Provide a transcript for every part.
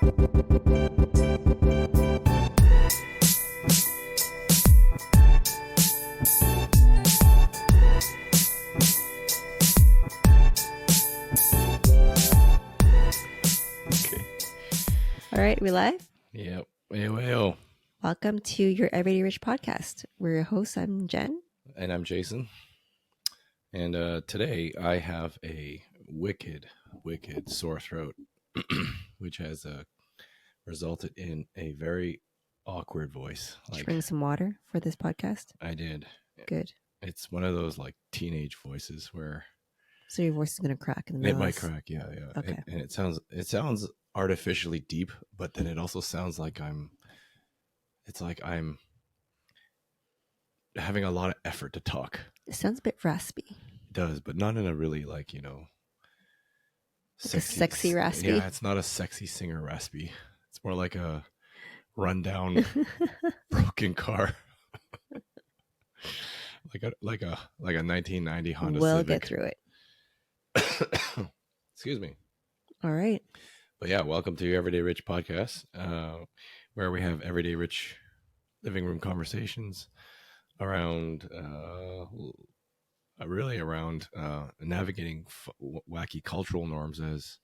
All right, we live? Yep. Well. Welcome to your Everyday Rich podcast. We're your hosts. I'm Jen. And I'm Jason. And today I have a wicked sore throat, which has resulted in a very awkward voice. Did you bring some water for this podcast? I did. Good. It's one of those like teenage voices where... So your voice is going to crack in the middle. It might crack, yeah. Okay. And it sounds artificially deep, but then it also sounds like I'm having a lot of effort to talk. It sounds a bit raspy. It does, but not in a really sexy raspy. Yeah, it's not a sexy singer raspy. It's more like a rundown broken car. like a 1990 Honda We'll Civic. get through it. Excuse me. All right. But yeah, welcome to your Everyday Rich podcast, where we have everyday rich living room conversations around navigating wacky cultural norms as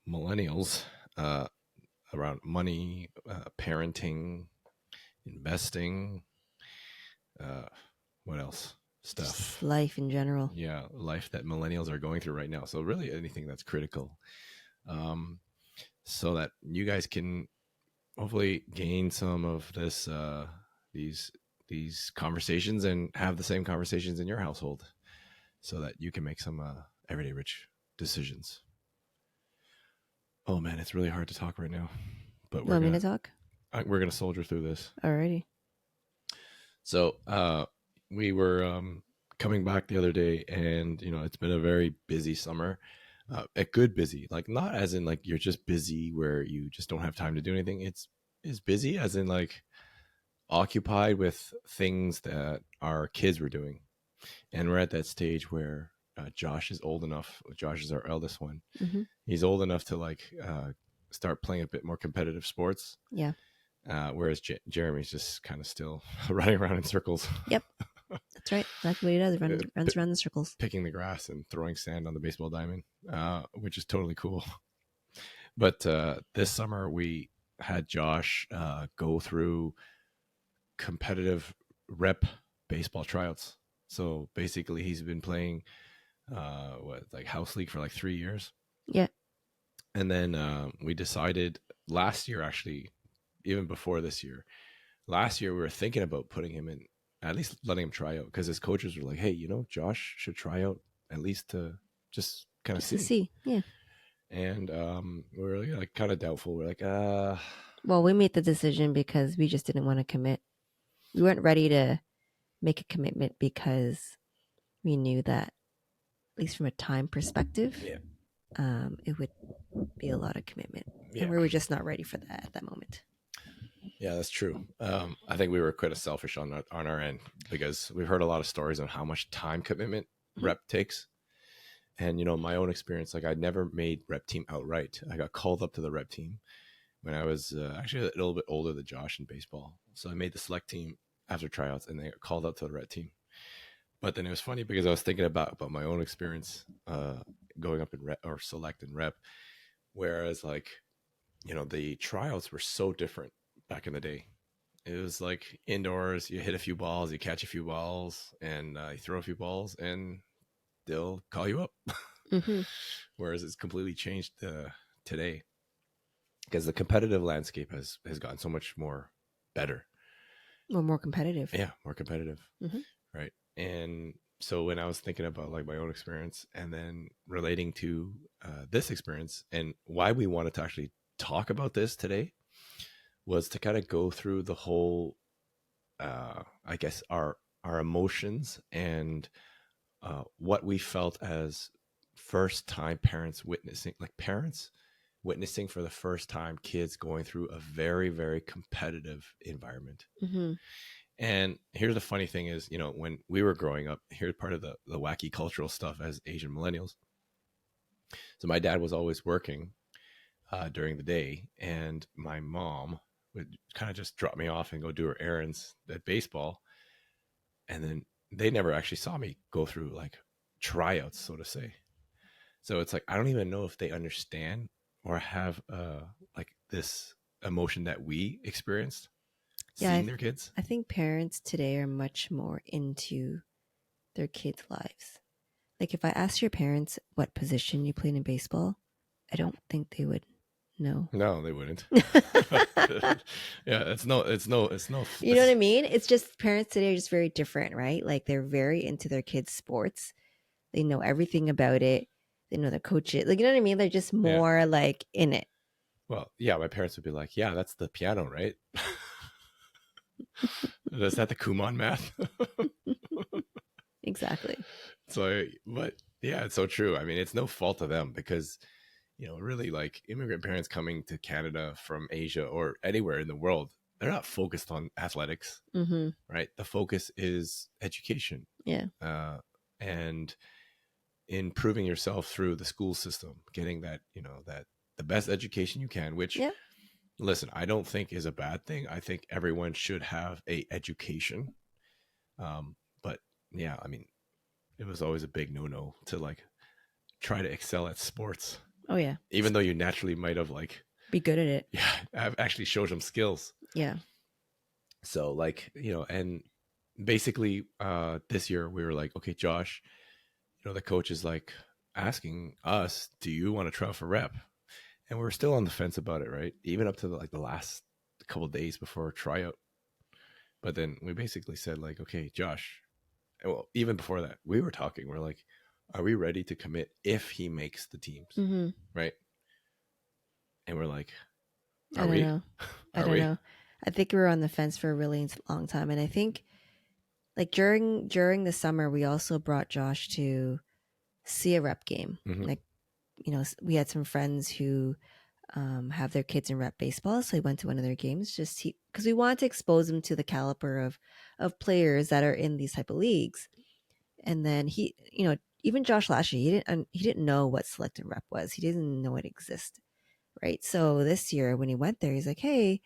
millennials, around money, parenting, investing, what else? Stuff. Just life in general. Yeah, life that millennials are going through right now. So really anything that's critical. So that you guys can hopefully gain some of this, these conversations and have the same conversations in your household so that you can make some everyday rich decisions. Oh man, it's really hard to talk right now, but Want me to talk? We're going to soldier through this. Alrighty. So, we were coming back the other day, and it's been a very busy summer. A good busy, like not as in like you're just busy where you just don't have time to do anything. It's busy as in like occupied with things that our kids were doing, and we're at that stage where Josh is old enough. Josh is our eldest one. Mm-hmm. He's old enough to start playing a bit more competitive sports. Yeah. Whereas Jeremy's just kind of still running around in circles. Yep. That's right. That's what he does. Runs around in circles. Picking the grass and throwing sand on the baseball diamond, which is totally cool. But this summer we had Josh go through competitive rep baseball tryouts. So basically he's been playing house league for 3 years. Yeah. And then we decided last year, actually, even before this year, last year we were thinking about putting him in, at least letting him try out, because his coaches were like, hey, Josh should try out at least to just kind of see. Yeah. And we were kind of doubtful. We're like, Well, we made the decision because we just didn't want to commit. We weren't ready to make a commitment because we knew that, at least from a time perspective, it would be a lot of commitment. Yeah. And we were just not ready for that at that moment. Yeah, that's true. I think we were quite selfish on our end, because we've heard a lot of stories on how much time commitment rep takes. And, my own experience, I'd never made rep team outright. I got called up to the rep team when I was actually a little bit older than Josh in baseball. So I made the select team after tryouts, and they got called up to the rep team. But then it was funny because I was thinking about my own experience going up in rep or select and rep, whereas the tryouts were so different back in the day. It was indoors, you hit a few balls, you catch a few balls, and you throw a few balls, and they'll call you up. Mm-hmm. Whereas it's completely changed today, because the competitive landscape has gotten so much more better. Well, more competitive. Yeah, more competitive. Mm-hmm. Right. And so when I was thinking about my own experience and then relating to this experience and why we wanted to actually talk about this today, was to kind of go through the whole, I guess, our emotions and what we felt as first-time parents witnessing for the first time kids going through a very, very competitive environment. Mm-hmm. And here's the funny thing is, when we were growing up, here's part of the wacky cultural stuff as Asian millennials. So my dad was always working. during the day, and my mom would kind of just drop me off and go do her errands at baseball, and then they never actually saw me go through like tryouts, so to say. So it's like I don't even know if they understand or have like this emotion that we experienced Yeah, seeing their kids. I think parents today are much more into their kids' lives. Like if I asked your parents what position you played in baseball, I don't think they would know. No, they wouldn't. Yeah, You know what I mean? It's just parents today are just very different, right? Like they're very into their kids' sports. They know everything about it. They know the coaches. Like you know what I mean? They're just Yeah. more like in it. Well, yeah, my parents would be like, "Yeah, that's the piano, right? Is that the Kumon math?" Exactly. So, but yeah, it's so true. I mean, it's no fault of them because really, like immigrant parents coming to Canada from Asia or anywhere in the world, they're not focused on athletics, Mm-hmm. right? The focus is education, Yeah. and improving yourself through the school system, getting that the best education you can, which Yeah. listen, I don't think is a bad thing. I think everyone should have a education. But yeah, I mean, it was always a big no-no to like try to excel at sports, Oh yeah. even though you naturally might have like, Be good at it. yeah, I've actually showed them skills. Yeah. So like, and basically this year we were like, okay, Josh, the coach is like asking us, do you want to try for rep? And we're still on the fence about it, right? Even up to the last couple of days before tryout. But then we basically said like, okay, Josh. Well, even before that, we were talking. We're like, are we ready to commit if he makes the teams, Mm-hmm. right? And we're like, I are don't we? know. I Are don't we? know. I think we were on the fence for a really long time, and I think like during the summer, we also brought Josh to see a rep game. Mm-hmm. Like we had some friends who have their kids in rep baseball, so we went to one of their games just because we wanted to expose him to the caliber of players that are in these type of leagues. And then even Josh last year, he didn't know what select and rep was. He didn't know it existed, right? So this year when he went there, he's like, "Hey,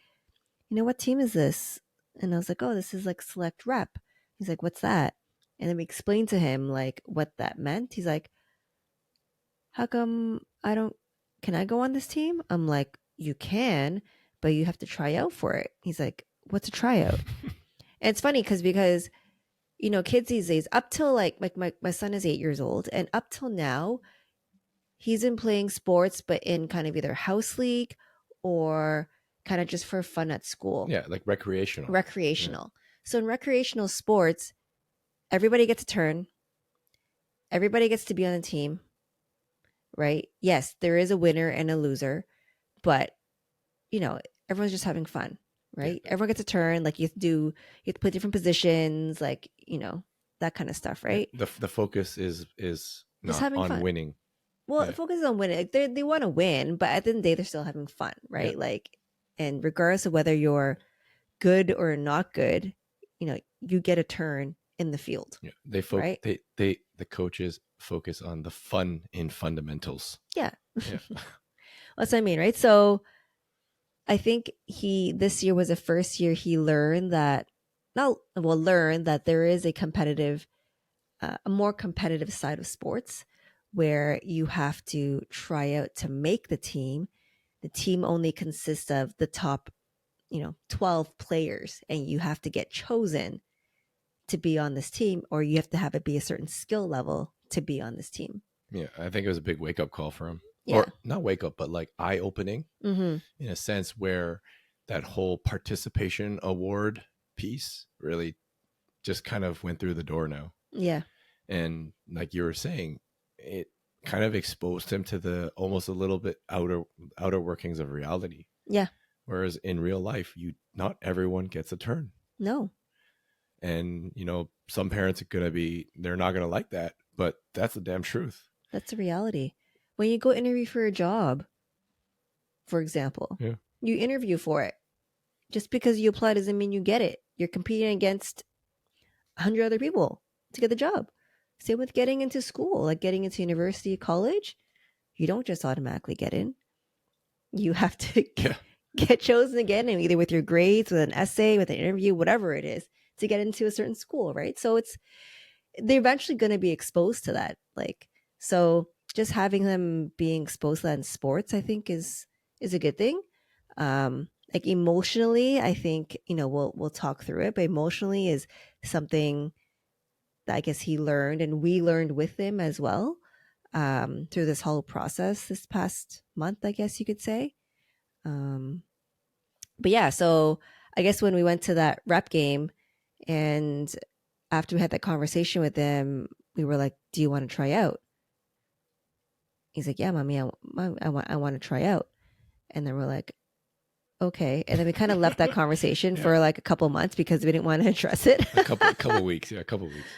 what team is this?" And I was like, "Oh, this is like select rep." He's like, "What's that?" And then we explained to him like what that meant. He's like, "How come I don't? Can I go on this team?" I'm like, "You can, but you have to try out for it." He's like, "What's a tryout?" And it's funny because kids these days, up till like my son is 8 years old, and up till now, he's been playing sports, but in kind of either house league or kind of just for fun at school. Yeah, like recreational. Recreational. Yeah. So in recreational sports, everybody gets a turn. Everybody gets to be on a team, right? Yes, there is a winner and a loser, but everyone's just having fun, right? Yeah. Everyone gets a turn. Like you have to play different positions, like that kind of stuff, right? Yeah. The focus is Just not having on fun. winning. Well, it focuses on winning. Like they want to win, but at the end of the day, they're still having fun, right? Yeah. Like, and regardless of whether you're good or not good, you get a turn in the field. Yeah. Right? The coaches focus on the fun in fundamentals. Yeah. Yeah. That's what I mean, right? So I think this year was the first year he learned that there is a more competitive side of sports where you have to try out to make the team. The team only consists of the top 12 players, and you have to get chosen to be on this team, or you have to have it be a certain skill level to be on this team. Yeah. I think it was a big wake up call for him. Yeah. Or not wake up, but like eye opening Mm-hmm. in a sense where that whole participation award piece really just kind of went through the door now. Yeah. And like you were saying, it kind of exposed him to the almost a little bit outer workings of reality. Yeah. Whereas in real life, not everyone gets a turn. No. And some parents they're not gonna like that, but that's the damn truth. That's the reality. When you go interview for a job, for example, Yeah. you interview for it. Just because you apply doesn't mean you get it. You're competing against 100 other people to get the job. Same with getting into school, like getting into university, college. You don't just automatically get in. you have to Yeah. get chosen again, and either with your grades, with an essay, with an interview, whatever it is, to get into a certain school, right? So they're eventually going to be exposed to that. Like, so just having them being exposed to that in sports, I think is a good thing. Like emotionally, I think, we'll talk through it, but emotionally is something that I guess he learned and we learned with him as well, through this whole process this past month, I guess you could say. Um, but yeah, so I guess when we went to that rep game, and after we had that conversation with him, we were like, "Do you want to try out?" He's like, "Yeah, mommy, I want to try out." And then we're like, "Okay." And then we kind of left that conversation Yeah. for like a couple months because we didn't want to address it. A couple weeks. Yeah, a couple weeks.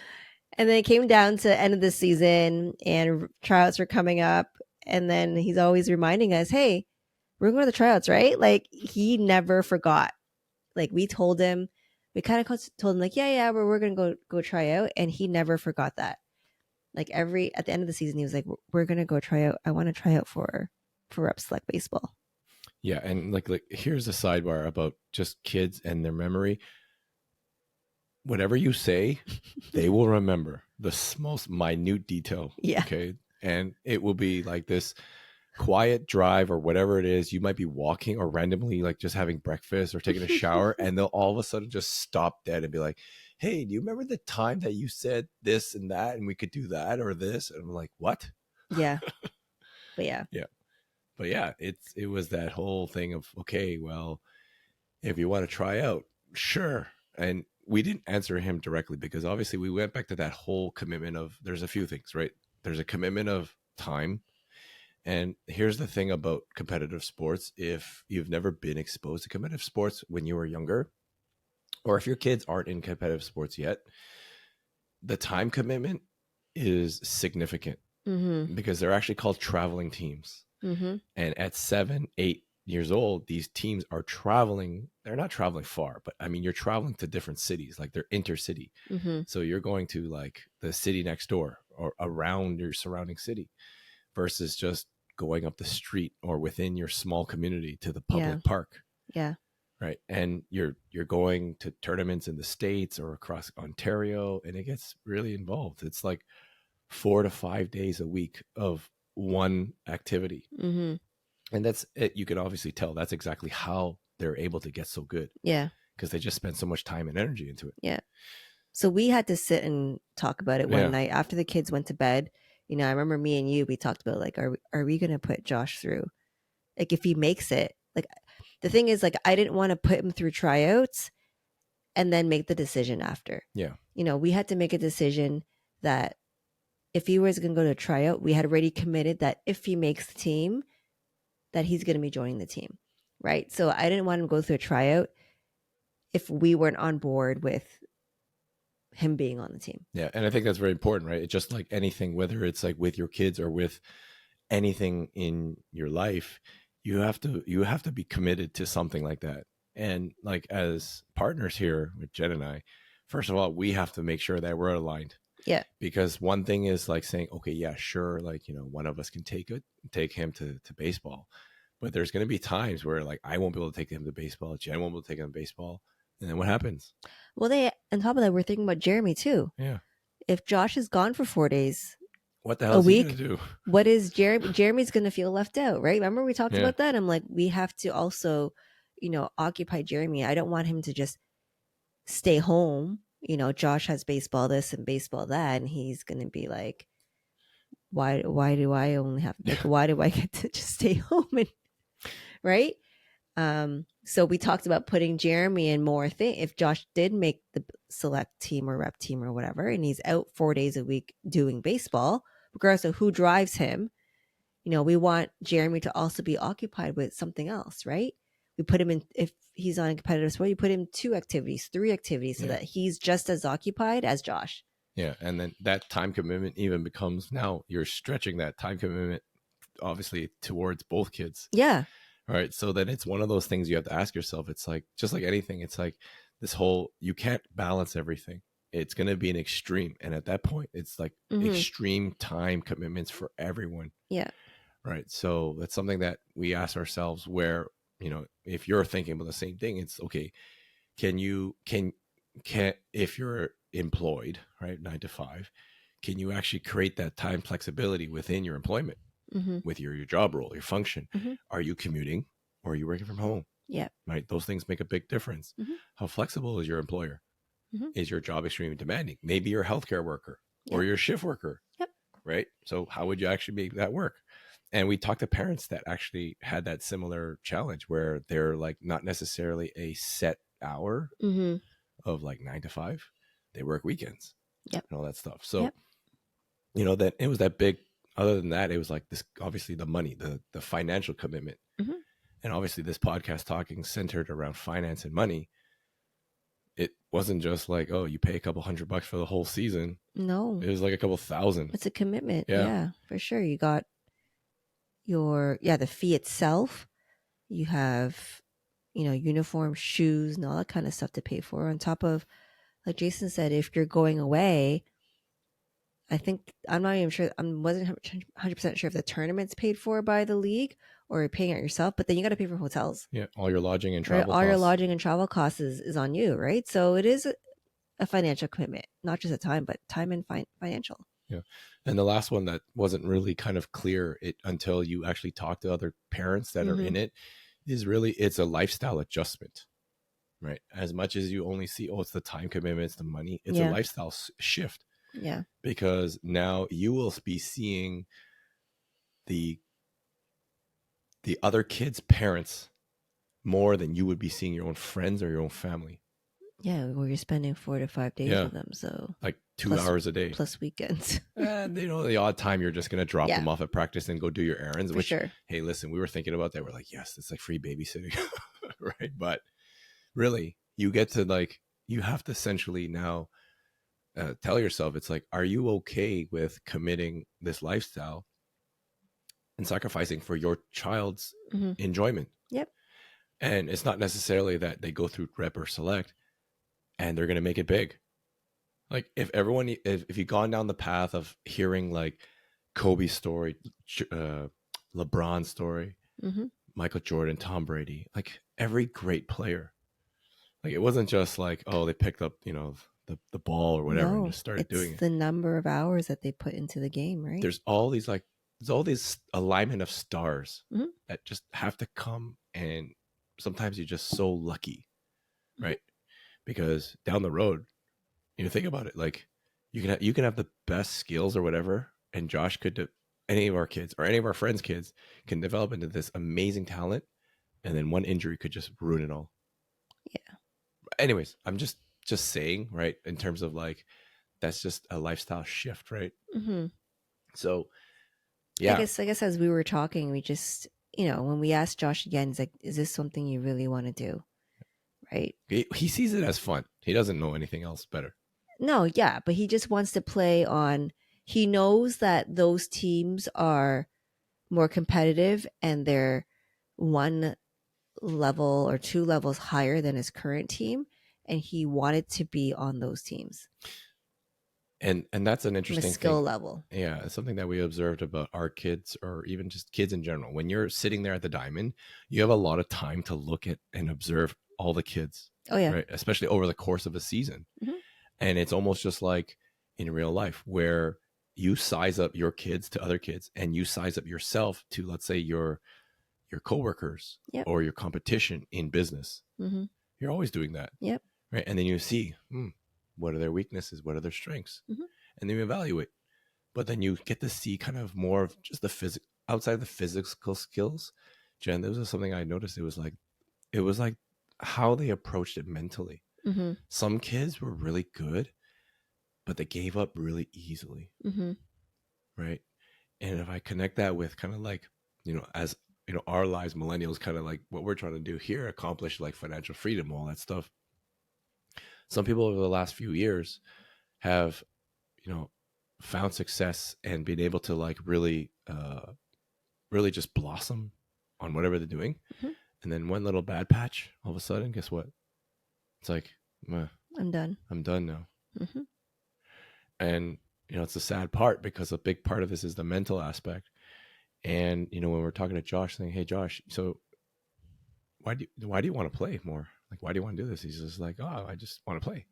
And then it came down to the end of the season, and tryouts were coming up. And then he's always reminding us, "Hey, we're going to the tryouts, right?" Like, he never forgot. Like, we told him, we kind of told him like, yeah, we're going to go try out. And he never forgot that. Like, at the end of the season, he was like, "We're going to go try out. I want to try out for Rep Select Baseball." Yeah, and like here's a sidebar about just kids and their memory. Whatever you say, they will remember the most minute detail. Yeah. Okay. And it will be like this quiet drive or whatever it is. You might be walking or randomly like just having breakfast or taking a shower, and they'll all of a sudden just stop dead and be like, "Hey, do you remember the time that you said this and that and we could do that or this?" And I'm like, "What?" Yeah. But yeah. Yeah. But yeah, it was that whole thing of, okay, well, if you want to try out, sure. And we didn't answer him directly because obviously we went back to that whole commitment of, there's a few things, right? There's a commitment of time. And here's the thing about competitive sports. If you've never been exposed to competitive sports when you were younger, or if your kids aren't in competitive sports yet, the time commitment is significant because they're actually called traveling teams. And at 7, 8 years old, these teams are traveling. They're not traveling far, but I mean, you're traveling to different cities, like they're intercity. So you're going to like the city next door or around your surrounding city versus just going up the street or within your small community to the public park. Yeah. Right. And you're going to tournaments in the States or across Ontario, and it gets really involved. It's like 4 to 5 days a week of one activity. And that's it. You can obviously tell that's exactly how they're able to get so good. Yeah. Because they just spend so much time and energy into it. Yeah. So we had to sit and talk about it one night after the kids went to bed. I remember me and you, we talked about like, are we going to put Josh through? Like, if he makes it, like, the thing is, like, I didn't want to put him through tryouts and then make the decision after. Yeah. We had to make a decision that if he was going to go to a tryout, we had already committed that if he makes the team, that he's going to be joining the team. Right. So I didn't want him to go through a tryout if we weren't on board with him being on the team. Yeah. And I think that's very important, right? It's just like anything, whether it's like with your kids or with anything in your life, you have to be committed to something like that. And like as partners here with Jen and I, first of all, we have to make sure that we're aligned. Yeah. Because one thing is like saying, okay, yeah, sure, like, one of us can take him to baseball. But there's going to be times where like I won't be able to take him to baseball. Jen won't be able to take him to baseball. And then what happens? Well, on top of that, we're thinking about Jeremy too. Yeah. If Josh is gone for 4 days, what the hell is he going to do? What is Jeremy? Jeremy's going to feel left out, right? Remember we talked about that? I'm like, we have to also, occupy Jeremy. I don't want him to just stay home. Josh has baseball this and baseball that, and he's going to be like, why do I only have, like, why do I get to just stay home? And right. So we talked about putting Jeremy in more thing. If Josh did make the select team or rep team or whatever, and he's out 4 days a week doing baseball, regardless of who drives him, we want Jeremy to also be occupied with something else, right? We put him in, if he's on a competitive sport, you put him 2 activities, 3 activities, so that he's just as occupied as Josh. Yeah. And then that time commitment even becomes, now you're stretching that time commitment, obviously, towards both kids. Yeah. All right. So then it's one of those things you have to ask yourself. It's like, just like anything, it's like this whole, you can't balance everything. It's going to be an extreme. And at that point, it's like extreme time commitments for everyone. Yeah. right? So that's something that we ask ourselves where, if you're thinking about the same thing, it's okay. Can if you're employed, right, 9 to 5, can you actually create that time flexibility within your employment, with your job role, your function? Are you commuting or are you working from home? Yeah. Right. Those things make a big difference. How flexible is your employer? Is your job extremely demanding? Maybe you're a healthcare worker or you're a shift worker. Yep. Right. So how would you actually make that work? And we talked to parents that actually had that similar challenge where they're like not necessarily a set hour of like 9 to 5. They work weekends. Yep. And all that stuff. So, that it was that big. Other than that, it was like this, obviously the money, the financial commitment. And obviously this podcast talking centered around finance and money. It wasn't just like, oh, you pay a couple $100 for the whole season. No. It was like a couple thousand. It's a commitment. Yeah, for sure. You got the fee itself. You have, uniform, shoes, and all that kind of stuff to pay for. On top of, like Jason said, if you're going away, I think, I'm not even sure, I wasn't 100% sure if the tournament's paid for by the league or you're paying it yourself, but then you got to pay for hotels. Yeah, all your lodging and travel all costs. your lodging and travel costs is on you, right? So it is a financial commitment, not just a time, but time and financial. Yeah. And the last one that wasn't really kind of clear until you actually talk to other parents that are in it is really, it's a lifestyle adjustment, right? As much as you only see, it's the time commitment, it's the money, it's a lifestyle shift. Yeah. Because now you will be seeing the other kids' parents more than you would be seeing your own friends or your own family. Yeah, where you're spending 4 to 5 days with them. So like 2 hours a day. Plus weekends. And the odd time you're just going to drop them off at practice and go do your errands. For sure. Hey, listen, we were thinking about that. We're like, yes, it's like free babysitting. Right. But really, you get to you have to essentially now tell yourself, it's like, are you okay with committing this lifestyle and sacrificing for your child's enjoyment? Yep. And it's not necessarily that they go through rep or select and they're going to make it big. Like if you've gone down the path of hearing like Kobe's story, LeBron's story, Michael Jordan, Tom Brady, like every great player, like it wasn't just like, oh, they picked up, the ball or whatever and just started doing it. It's the number of hours that they put into the game, right? There's all these alignment of stars that just have to come, and sometimes you're just so lucky, right? Because down the road, think about it, like you can have the best skills or whatever, and Josh any of our kids or any of our friends' kids can develop into this amazing talent, and then one injury could just ruin it all. Yeah. Anyways, I'm just saying, right, in terms of like, that's just a lifestyle shift, right? So yeah, I guess as we were talking, we just, when we asked Josh again, he's like, is this something you really want to do? Right. He sees it as fun. He doesn't know anything else better. No, yeah, but he just wants to play on, he knows that those teams are more competitive and they're one level or 2 levels higher than his current team, and he wanted to be on those teams. And that's an interesting skill level. Yeah, it's something that we observed about our kids, or even just kids in general. When you're sitting there at the diamond, you have a lot of time to look at and observe all the kids. Oh yeah, right? Especially over the course of a season. And it's almost just like in real life, where you size up your kids to other kids, and you size up yourself to, let's say, your coworkers or your competition in business. You're always doing that. Yep. Right. And then you see, what are their weaknesses? What are their strengths? And then you evaluate. But then you get to see kind of more of just the outside of the physical skills. Jen, this was something I noticed. It was like how they approached it mentally. Some kids were really good, but they gave up really easily. Right. And if I connect that with kind of like, as our lives, millennials, kind of like what we're trying to do here, accomplish like financial freedom, all that stuff. Some people over the last few years have, found success and been able to like really, really just blossom on whatever they're doing. And then one little bad patch, all of a sudden, guess what? It's like, I'm done. I'm done now. And, it's a sad part, because a big part of this is the mental aspect. And you know, when we're talking to Josh, saying, "Hey, Josh, so why do you want to play more? Like, why do you want to do this?" He's just like, "Oh, I just want to play."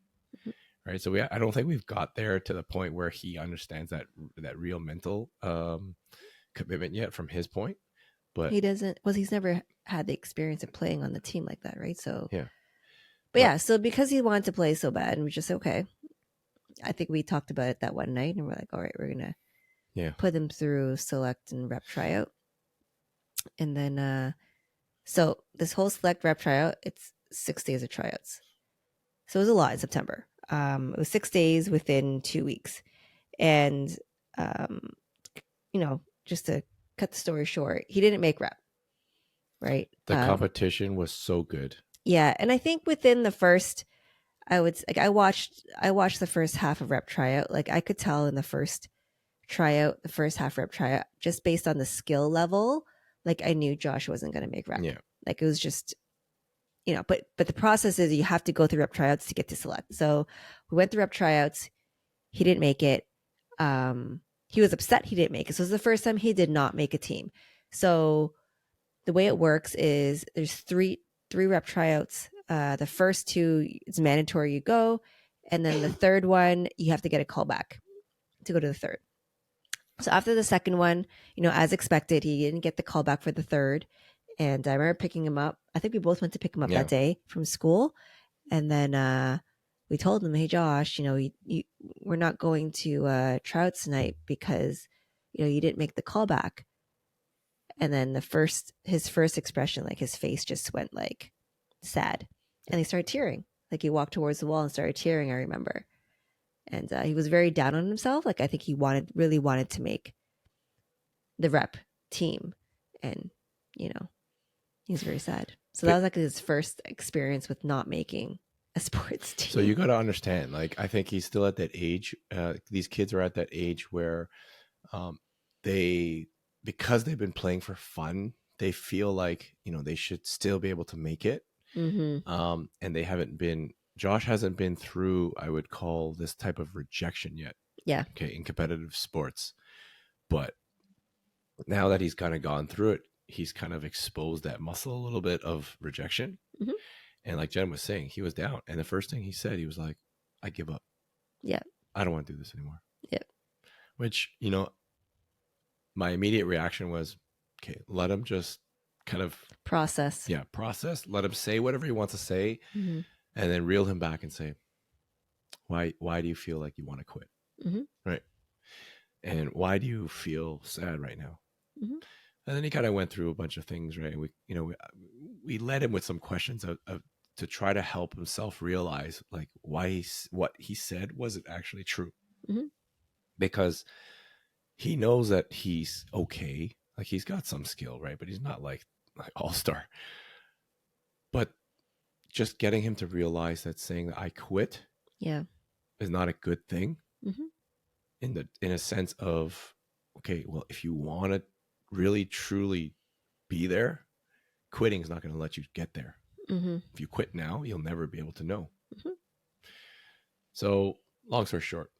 Right. So I don't think we've got there to the point where he understands that real mental commitment yet from his point. But He doesn't. Well, he's never had the experience of playing on the team like that, right? So, yeah, but but yeah, so because he wanted to play so bad, and we just said, okay. I think we talked about it that one night, and we're like, all right, we're gonna yeah, put him through select and rep tryout, and then so this whole select rep tryout, it's 6 days of tryouts. So it was a lot in September. It was 6 days within 2 weeks, and um, just to cut the story short, he didn't make rep, right? the competition was so good. Yeah, and I think within the first, I would like I watched the first half of rep tryout. Like I could tell in the first tryout, the first half rep tryout, just based on the skill level, like I knew Josh wasn't going to make rep. Yeah, Like it was just, but the process is you have to go through rep tryouts to get to select. So we went through rep tryouts. He didn't make it. He was upset he didn't make it. So it was the first time he did not make a team. So the way it works is there's three rep tryouts. The first two, it's mandatory you go, and then the third one you have to get a call back to go to the third. So after the second one, as expected, he didn't get the call back for the third. And I remember picking him up. I think we both went to pick him up yeah. that day from school. And then we told him, hey, Josh, we're not going to tryouts tonight because, you didn't make the call back. And then his first expression, like his face just went like sad. And he started tearing. Like he walked towards the wall and started tearing, I remember. And he was very down on himself. Like I think he really wanted to make the rep team, and he was very sad. So that was like his first experience with not making a sports team. So you got to understand, like, I think he's still at that age. These kids are at that age where because they've been playing for fun, they feel like they should still be able to make it. And they haven't been. Josh hasn't been through, I would call, this type of rejection yet. Yeah. Okay, in competitive sports, but now that he's kind of gone through it, he's kind of exposed that muscle a little bit of rejection. And like Jen was saying, he was down. And the first thing he said, he was like, I give up. Yeah. I don't want to do this anymore. Yeah. Which, my immediate reaction was, okay, let him just kind of process. Yeah, process. Let him say whatever he wants to say, and then reel him back and say, why do you feel like you want to quit? Right. And why do you feel sad right now? And then he kind of went through a bunch of things, right? We led him with some questions of to try to help himself realize, like, what he said wasn't actually true, because he knows that he's okay, like he's got some skill, right? But he's not like all-star. But just getting him to realize that saying that I quit, is not a good thing, in a sense of, okay, well, if you want to really truly be there, quitting is not going to let you get there. If you quit now, you'll never be able to know. So long story short,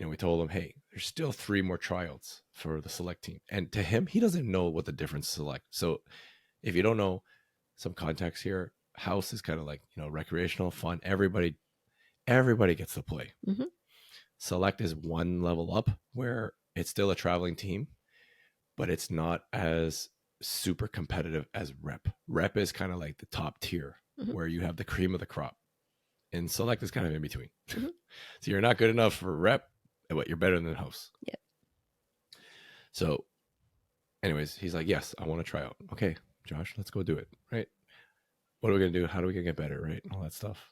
we told him, hey, there's still 3 more tryouts for the select team. And to him, he doesn't know what the difference select. So if you don't know some context here, house is kind of like, recreational fun. Everybody gets to play. Select is one level up, where it's still a traveling team, but it's not as super competitive as rep. Rep is kind of like the top tier, where you have the cream of the crop. And select is kind of in between. So you're not good enough for rep, but you're better than house. Yeah. So anyways, he's like, yes, I want to try out. Okay, Josh, let's go do it. Right. What are we going to do? How are we going to get better? Right. All that stuff.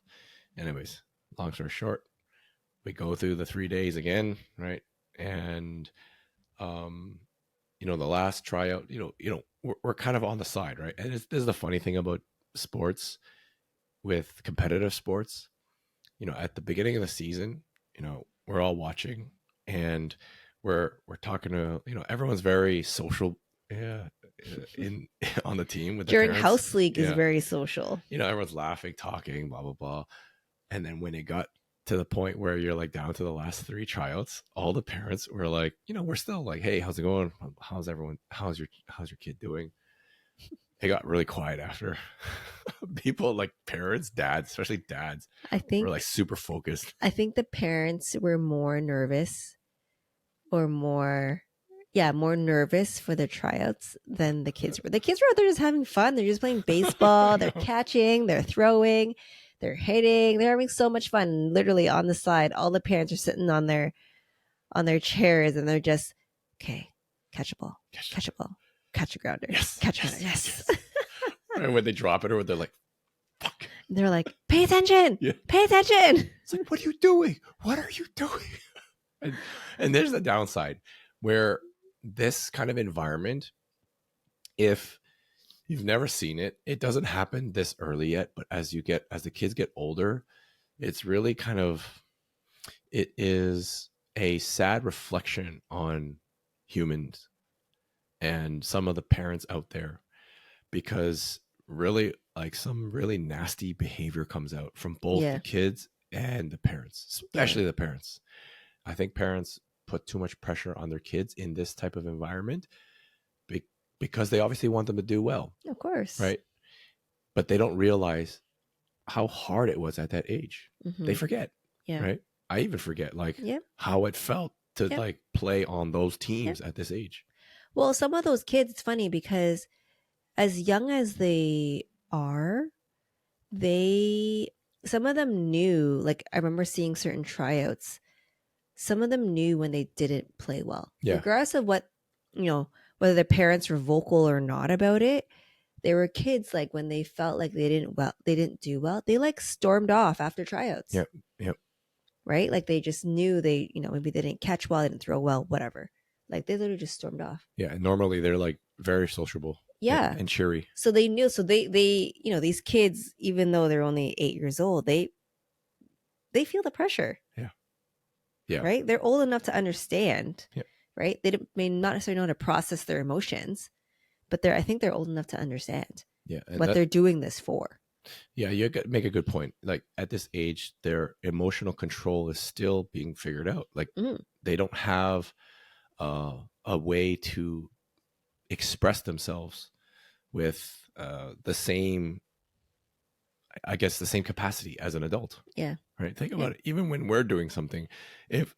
Anyways, long story short, we go through the 3 days again. Right. And, the last tryout, we're kind of on the side. Right. And this is the funny thing about sports, with competitive sports, at the beginning of the season, we're all watching, and we're talking to, everyone's very social, in on the team with during the parents. house league is very social. Everyone's laughing, talking, blah blah blah. And then when it got to the point where you're like down to the last 3 tryouts. All the parents were like, we're still like, hey, how's it going? How's everyone? How's your kid doing? It got really quiet after. People like parents, dads, especially dads, I think were like super focused. I think the parents were more nervous or more nervous for the tryouts than the kids were. The kids were out there just having fun. They're just playing baseball, they're catching, they're throwing, they're hitting, they're having so much fun. Literally on the side, all the parents are sitting on their chairs and they're just, okay, catch a ball, catch a ball, catch a grounder, yes, catch a grounder, yes. And when they drop it, or they're like, fuck. They're like, pay attention, Yeah. pay attention. It's like, what are you doing? What are you doing? And there's the downside where this kind of environment, if you've never seen it, it doesn't happen this early yet. But as the kids get older, it's really it is a sad reflection on humans and some of the parents out there, because really like some really nasty behavior comes out from both the kids and the parents, especially the parents. I think parents put too much pressure on their kids in this type of environment because they obviously want them to do well. Of course. Right. But they don't realize how hard it was at that age. They forget. Yeah. Right. I even forget how it felt to like play on those teams at this age. Well, some of those kids, it's funny because as young as they are, some of them knew, like I remember seeing certain tryouts, some of them knew when they didn't play well. Yeah. Regardless of what, whether their parents were vocal or not about it, there were kids like when they felt like they didn't do well, they like stormed off after tryouts. Yep. Right? Like they just knew they, maybe they didn't catch well, they didn't throw well, whatever. Like they literally just stormed off. Yeah. And normally they're like very sociable. Yeah. And cheery. So they knew. So they these kids, even though they're only 8 years old, they feel the pressure. Yeah. Yeah. Right? They're old enough to understand. Yeah. Right? They may not necessarily know how to process their emotions, but I think they're old enough to understand what they're doing this for. Yeah, you make a good point. Like at this age, their emotional control is still being figured out. Like they don't have a way to express themselves with the same capacity as an adult. Yeah. Right. Think about it. Even when we're doing something, if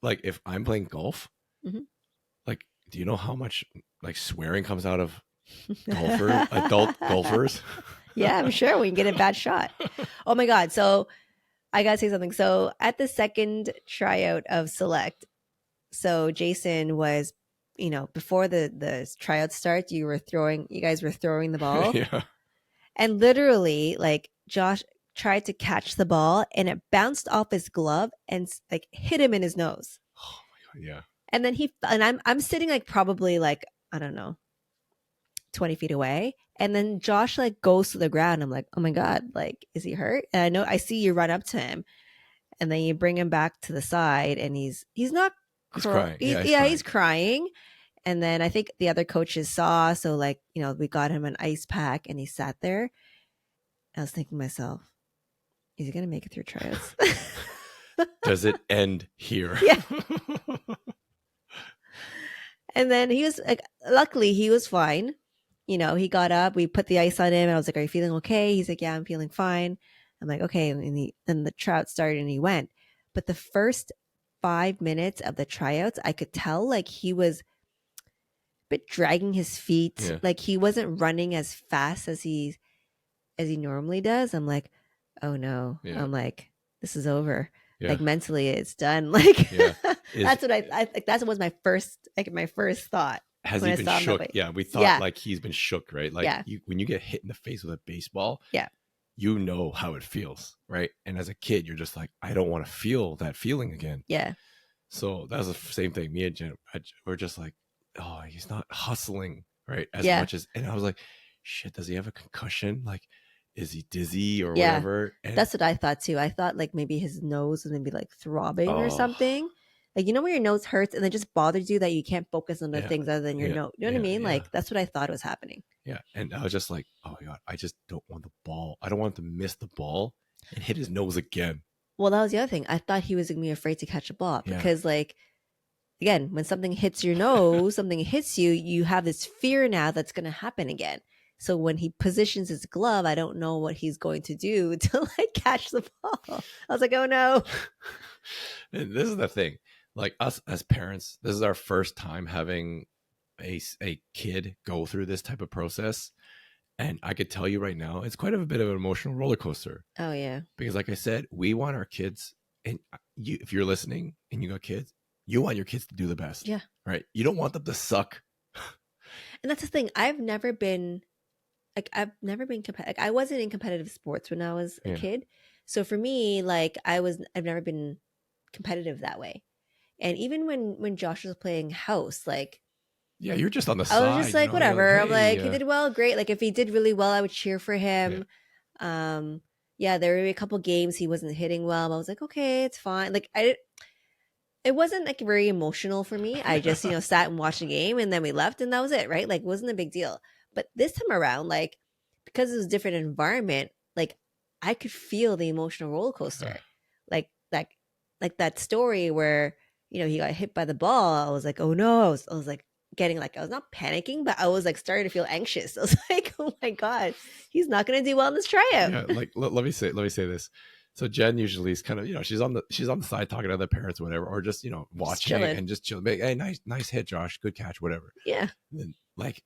I'm playing golf, like, do you know how much like swearing comes out of adult golfers? Yeah, I'm sure we can get a bad shot. Oh my God. So I got to say something. So at the second tryout of Select, so Jason was, before the tryout starts, you guys were throwing the ball. Yeah. And literally like Josh tried to catch the ball and it bounced off his glove and like hit him in his nose. Oh my God. Yeah. And then I'm sitting like probably like, I don't know, 20 feet away. And then Josh like goes to the ground. I'm like, oh my God, like, is he hurt? And I see you run up to him and then you bring him back to the side and he's not crying. He's crying. And then I think the other coaches saw, so like, we got him an ice pack and he sat there. I was thinking to myself, is he going to make it through tryouts? Does it end here? Yeah. And then he was like, luckily he was fine. He got up, we put the ice on him. And I was like, are you feeling okay? He's like, yeah, I'm feeling fine. I'm like, okay. And then the trout started and he went. But the first 5 minutes of the tryouts, I could tell like he was a bit dragging his feet. Yeah. Like he wasn't running as fast as he normally does. I'm like, oh no. Yeah. I'm like, this is over. Yeah. Like mentally it's done. Like that's what I like. That was my first thought. Has he been shook? Yeah, we thought like he's been shook, right? Like when you get hit in the face with a baseball, you know how it feels, right? And as a kid, you're just like, I don't want to feel that feeling again. Yeah. So that was the same thing. Me and Jen, we're just like, oh, he's not hustling, right? As much as, and I was like, shit, does he have a concussion? Like, is he dizzy or whatever? And that's what I thought too. I thought like maybe his nose was maybe like throbbing or something. Like, when your nose hurts and it just bothers you that you can't focus on the things other than your nose. You know what I mean? Like, that's what I thought was happening. Yeah. And I was just like, oh my God, I just don't want the ball. I don't want him to miss the ball and hit his nose again. Well, that was the other thing. I thought he was gonna be afraid to catch a ball Yeah. because, like, again, when something hits your nose, something hits you, you have this fear now that's gonna happen again. So when he positions his glove, I don't know what he's going to do to like catch the ball. I was like, oh no. And this is the thing. Like us as parents, this is our first time having a kid go through this type of process. And I could tell you right now, it's quite a bit of an emotional roller coaster. Oh yeah. Because like I said, we want our kids, and you, if you're listening and you got kids, you want your kids to do the best. Yeah. Right? You don't want them to suck. And that's the thing. I've never been competitive. Like, I wasn't in competitive sports when I was a kid. So for me, like I've never been competitive that way. And even when Josh was playing house, like yeah, you're just on the side. I was just like, whatever. Like, I'm like, he did well, great. Like if he did really well, I would cheer for him. Yeah, there were a couple games he wasn't hitting well, but I was like, okay, it's fine. Like it wasn't like very emotional for me. I just, sat and watched the game and then we left and that was it, right? Like it wasn't a big deal. But this time around, like because it was a different environment, like I could feel the emotional roller coaster. like that story where, he got hit by the ball. I was like, oh no. I was like getting like, I was not panicking, but I was like starting to feel anxious. I was like, oh my God, he's not gonna do well in this tryout. Yeah, like let me say this. So Jen usually is kind of, she's on the side talking to other parents or whatever, or just, watching and just chilling. Hey, nice hit, Josh. Good catch, whatever. Yeah. And then like,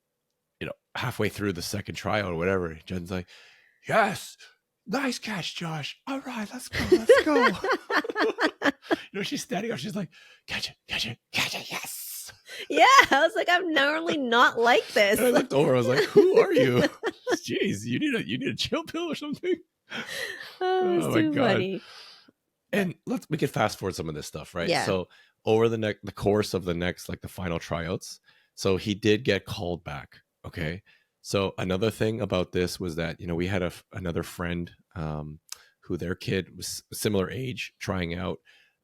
halfway through the second tryout or whatever, Jen's like, yes, nice catch, Josh. All right, let's go. She's standing up. She's like, catch it, yes. Yeah, I was like, I'm normally not like this. And I looked over. I was like, who are you? Jeez, you need a chill pill or something. Oh my God. Funny. And we can fast forward some of this stuff, right? Yeah. So over the course of the next, like the final tryouts, so he did get called back. Okay. So another thing about this was that, we had another friend who their kid was a similar age trying out,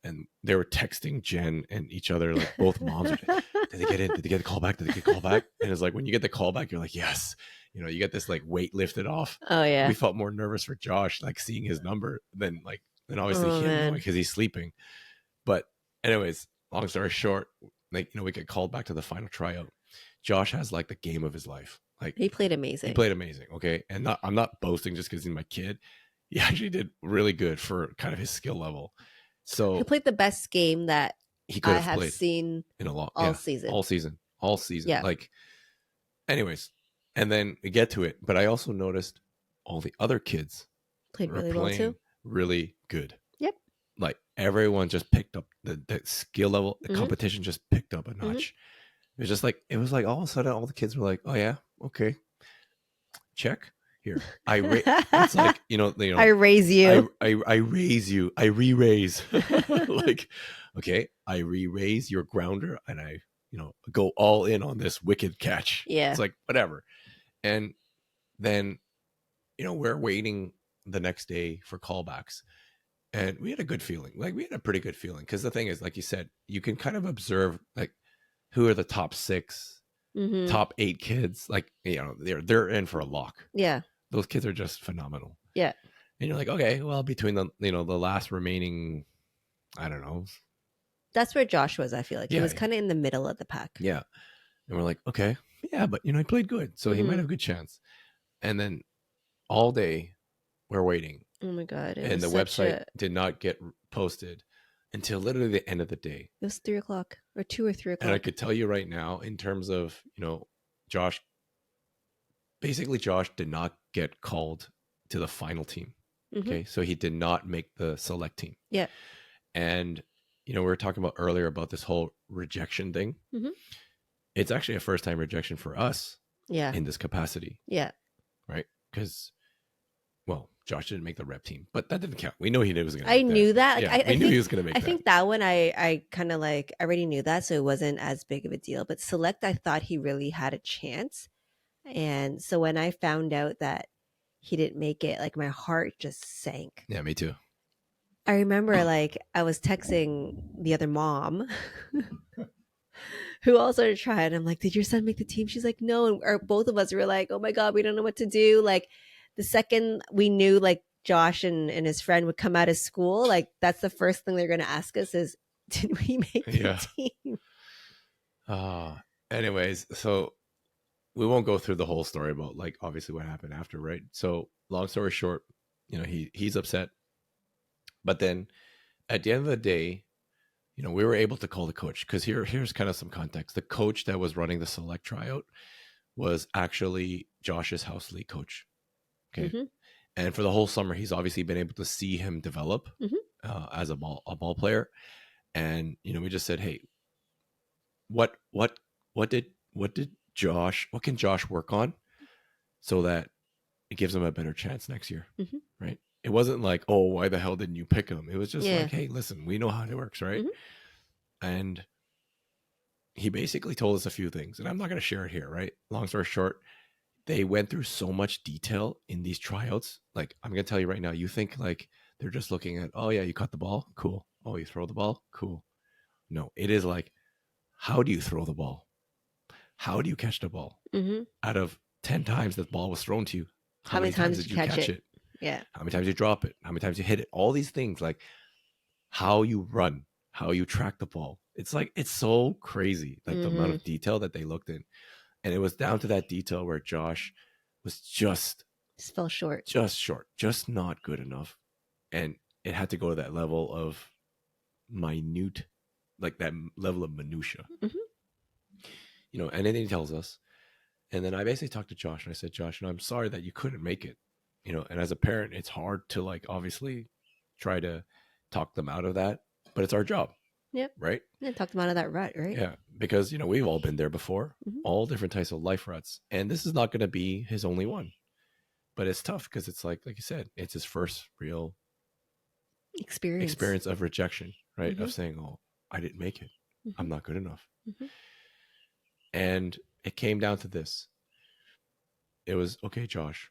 and they were texting Jen and each other, like both moms. Did they get in? Did they get the call back? Did they get call back? And it's like, when you get the call back, you're like, yes, you get this like weight lifted off. Oh yeah. We felt more nervous for Josh, like seeing his number than obviously him because he's sleeping. But anyways, long story short, like, we get called back to the final tryout. Josh has like the game of his life. Like he played amazing. Okay. And I'm not boasting just because he's my kid. He actually did really good for kind of his skill level. So he played the best game that he could I have seen in a lot all season. All season. Yeah. Like, anyways, and then we get to it. But I also noticed all the other kids played really well too. Really good. Yep. Like everyone just picked up the skill level. The competition just picked up a notch. It was just like, all of a sudden all the kids were like, oh yeah, okay, check here. It's like, I raise you. I raise you. I re-raise. Like, okay, I re-raise your grounder and I, go all in on this wicked catch. Yeah. It's like, whatever. And then, we're waiting the next day for callbacks. And we had a good feeling. Like, we had a pretty good feeling. Because the thing is, like you said, you can kind of observe, like, who are the top 6, top 8 kids. Like, they're in for a lock. Yeah. Those kids are just phenomenal. Yeah. And you're like, okay, well, between the, the last remaining, I don't know. That's where Josh was, I feel like. He was kind of in the middle of the pack. Yeah. And we're like, okay, yeah, but, he played good. So he might have a good chance. And then all day we're waiting. Oh my God. And the website did not get posted until literally the end of the day. It was 3:00 or 2 or 3 o'clock. And I could tell you right now, in terms of, Josh did not get called to the final team. Okay. So he did not make the select team. Yeah. And, we were talking about earlier about this whole rejection thing. It's actually a first time rejection for us. Yeah. In this capacity. Yeah. Right. Because, well, Josh didn't make the rep team, but that didn't count. We knew he was going to. I knew that. Like, we knew he was going to make that. I think that one I kind of like, I already knew that, so it wasn't as big of a deal. But select, I thought he really had a chance. And so when I found out that he didn't make it, like my heart just sank. Yeah, me too. I remember like I was texting the other mom who also tried. I'm like, did your son make the team? She's like, no. Or both of us were like, oh my God, we don't know what to do. Like the second we knew like Josh and his friend would come out of school, like that's the first thing they're going to ask us is, did we make the team? Anyways, so we won't go through the whole story about like obviously what happened after, right? So long story short, he's upset. But then at the end of the day, we were able to call the coach because here's kind of some context. The coach that was running the select tryout was actually Josh's house league coach. Okay. Mm-hmm. And for the whole summer, he's obviously been able to see him develop as a ball player. And, we just said, hey, what can Josh work on so that it gives him a better chance next year? Mm-hmm. Right. It wasn't like, oh, why the hell didn't you pick him? It was just like, hey, listen, we know how it works. Right. Mm-hmm. And he basically told us a few things, and I'm not going to share it here. Right. Long story short, they went through so much detail in these tryouts. Like, I'm going to tell you right now, you think like they're just looking at, oh yeah, you caught the ball. Cool. Oh, you throw the ball. Cool. No, it is like, how do you throw the ball? How do you catch the ball? Mm-hmm. Out of 10 times that ball was thrown to you, how many times did you catch it? Yeah. How many times you drop it? How many times you hit it? All these things, like how you run, how you track the ball. It's like, it's so crazy, like the amount of detail that they looked in. And it was down to that detail where Josh was just fell short. Just not good enough. And it had to go to that level of minute, like that level of minutia. Mm-hmm. And then he tells us. And then I basically talked to Josh and I said, Josh, I'm sorry that you couldn't make it. And as a parent, it's hard to like obviously try to talk them out of that, but it's our job. Yep. Right? Yeah, talk them out of that rut, right? Yeah. Because, we've all been there before, all different types of life ruts. And this is not going to be his only one. But it's tough because it's like you said, it's his first real experience of rejection, right? Mm-hmm. Of saying, oh, I didn't make it. Mm-hmm. I'm not good enough. Mm-hmm. And it came down to this. It was, okay, Josh,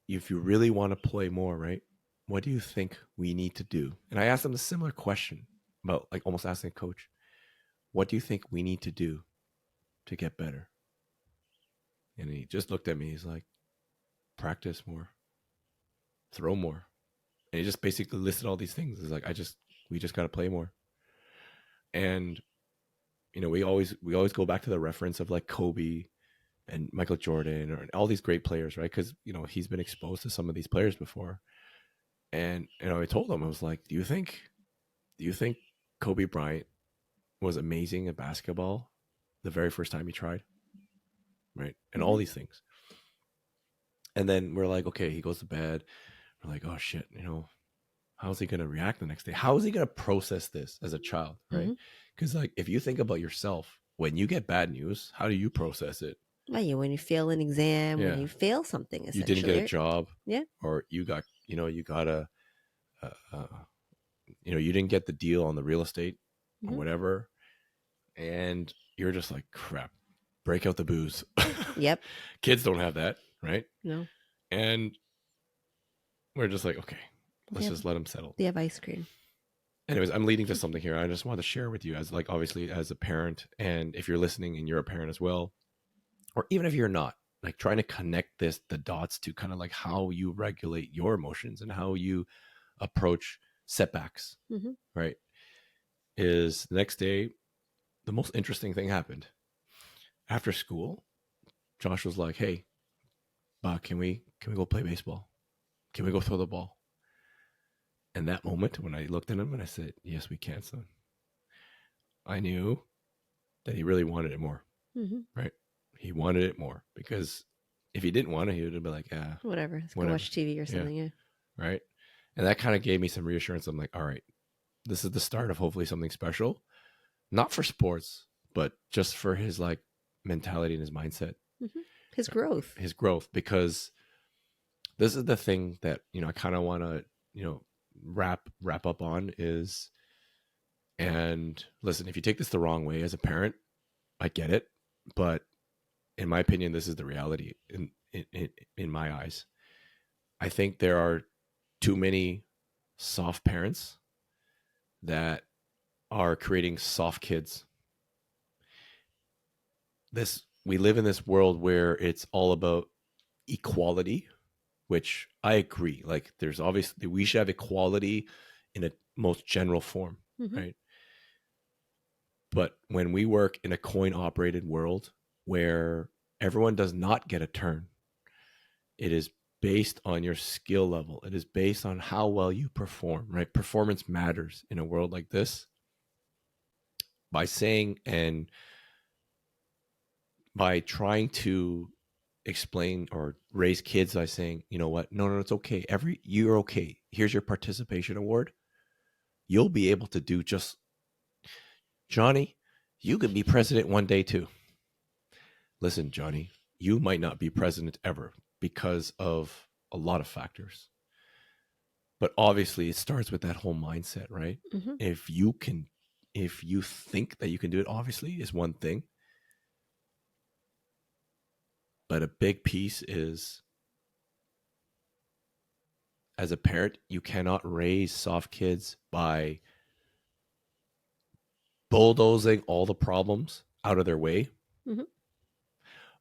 if you really want to play more, right? What do you think we need to do? And I asked him a similar question about like almost asking a coach, what do you think we need to do to get better? And he just looked at me. He's like, practice more, throw more. And he just basically listed all these things. It's like, we just got to play more. And, we always go back to the reference of like Kobe and Michael Jordan or all these great players, right? Because, he's been exposed to some of these players before. And, I told him, I was like, do you think Kobe Bryant was amazing at basketball the very first time he tried? Right. And all these things. And then we're like, okay, he goes to bed. We're like, oh shit, how's he going to react the next day? How is he going to process this as a child? Right. Because like, if you think about yourself, when you get bad news, how do you process it? Well, when you fail an exam, when you fail something, you didn't get a job. Yeah. Or you got, you got you didn't get the deal on the real estate or whatever. And you're just like, crap, break out the booze. Yep. Kids don't have that, right? No. And we're just like, okay, let's just let them settle. They have ice cream. Anyways, I'm leading to something here. I just want to share with you as like, obviously as a parent, and if you're listening and you're a parent as well, or even if you're not, like trying to connect the dots to kind of like how you regulate your emotions and how you approach setbacks, right? Is the next day, the most interesting thing happened. After school, Josh was like, hey, can we go play baseball? Can we go throw the ball? And that moment when I looked at him and I said, yes, we can, son. I knew that he really wanted it more, right? He wanted it more because if he didn't want it, he would have been like, yeah, whatever. Let's go watch TV or something. Yeah. Right. And that kind of gave me some reassurance. I'm like, all right, this is the start of hopefully something special, not for sports, but just for his like mentality and his mindset, his growth, because this is the thing that, I kind of want to, wrap up on is, and listen, if you take this the wrong way as a parent, I get it. But in my opinion, this is the reality in my eyes. I think there are too many soft parents that are creating soft kids. We live in this world where it's all about equality, which I agree. Like, there's obviously, we should have equality in a most general form, right? But when we work in a coin operated world where everyone does not get a turn, it is based on your skill level. It is based on how well you perform, right? Performance matters in a world like this. By saying and by trying to explain or raise kids by saying, you know what, no, it's okay. You're okay. Here's your participation award. You'll be able to do just, Johnny, you could be president one day too. Listen, Johnny, you might not be president ever because of a lot of factors. But obviously it starts with that whole mindset, right? If you think that you can do it, obviously is one thing. But a big piece is, as a parent, you cannot raise soft kids by bulldozing all the problems out of their way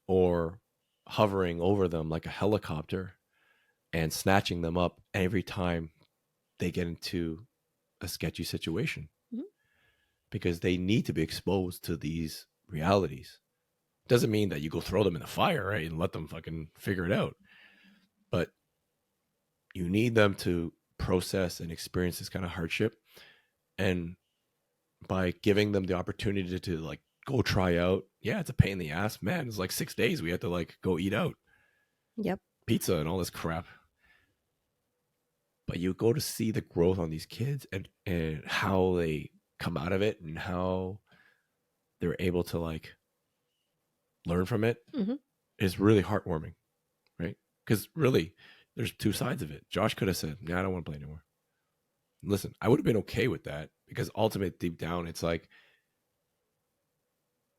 or hovering over them like a helicopter and snatching them up every time they get into a sketchy situation, because they need to be exposed to these realities. Doesn't mean that you go throw them in the fire, right, and let them fucking figure it out. But you need them to process and experience this kind of hardship. And by giving them the opportunity to like go try out, yeah, it's a pain in the ass, man. It's like 6 days we had to like go eat out, pizza and all this crap. But you go to see the growth on these kids and how they come out of it and how they're able to like learn from it is really heartwarming, right? Because really, there's two sides of it. Josh could have said, "Yeah, I don't want to play anymore." Listen, I would have been okay with that, because ultimately, deep down, it's like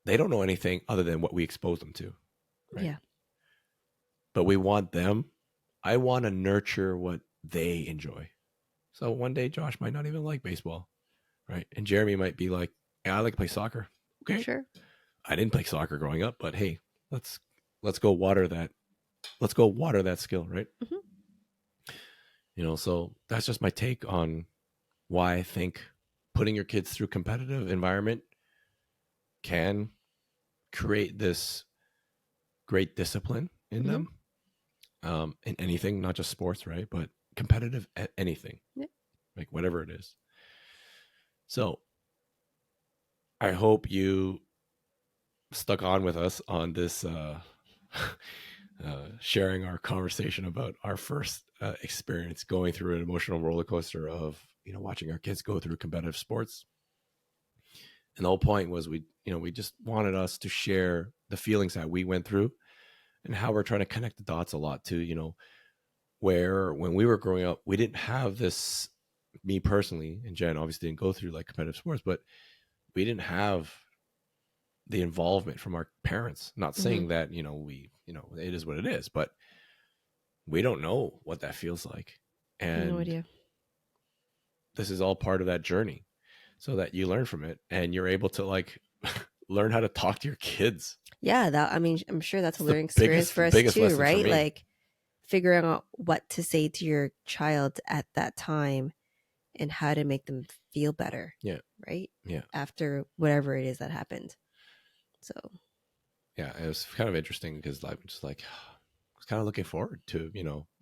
they don't know anything other than what we expose them to, right? Yeah. But we want them. I want to nurture what they enjoy. So one day, Josh might not even like baseball, right? And Jeremy might be like, "Yeah, I like to play soccer." Okay, Sure. I didn't play soccer growing up, but hey, let's go water that. Let's go water that skill, right? So that's just my take on why I think putting your kids through competitive environment can create this great discipline in them, in anything, not just sports, right? But competitive at anything, like whatever it is. So I hope you stuck on with us on this, sharing our conversation about our first experience going through an emotional roller coaster of, watching our kids go through competitive sports. And the whole point was we just wanted us to share the feelings that we went through and how we're trying to connect the dots a lot to, where when we were growing up, we didn't have this, me personally, and Jen obviously didn't go through like competitive sports, but we didn't have the involvement from our parents. Not saying that, it is what it is, but we don't know what that feels like. And no idea. This is all part of that journey, so that you learn from it and you're able to like learn how to talk to your kids. Yeah, I'm sure that's a learning experience for us biggest too, lesson for right? me. Like figuring out what to say to your child at that time and how to make them feel better. Yeah. Right? Yeah. After whatever it is that happened. So yeah, it was kind of interesting because I'm just like, I was kind of looking forward to,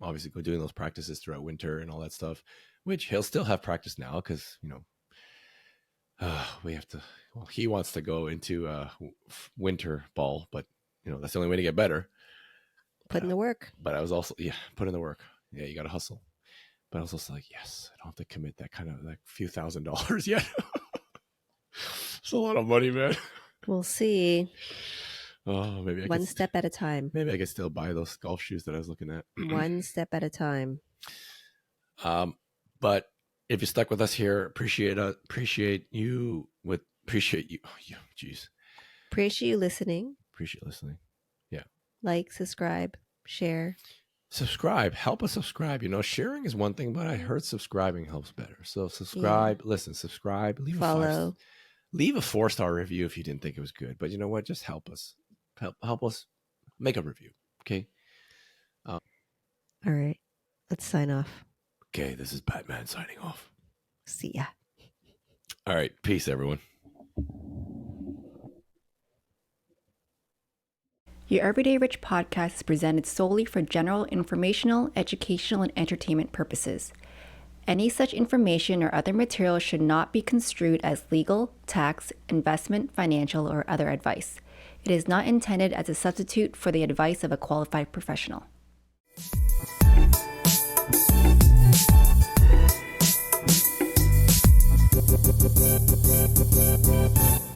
obviously go doing those practices throughout winter and all that stuff, which he'll still have practice now because, we have to, well, he wants to go into winter ball, but, that's the only way to get better. put in the work. But I was also, put in the work. Yeah, you got to hustle. But I was also like, yes, I don't have to commit that kind of like few $1,000s yet. It's a lot of money, man. We'll see. Oh, maybe one step at a time. Maybe I could still buy those golf shoes that I was looking at. One step at a time. But if you stuck with us here, appreciate you. Jeez. Appreciate you listening. Appreciate listening. Yeah. Like, subscribe, share. Subscribe. Help us subscribe. Sharing is one thing, but I heard subscribing helps better. So subscribe. Listen, subscribe. Follow. Leave a 4-star review if you didn't think it was good. But you know what? Just help us. Help us make a review. Okay. All right. Let's sign off. Okay, this is Batman signing off. See ya. All right, peace, everyone. Your Everyday Rich podcast is presented solely for general informational, educational, and entertainment purposes. Any such information or other material should not be construed as legal, tax, investment, financial, or other advice. It is not intended as a substitute for the advice of a qualified professional.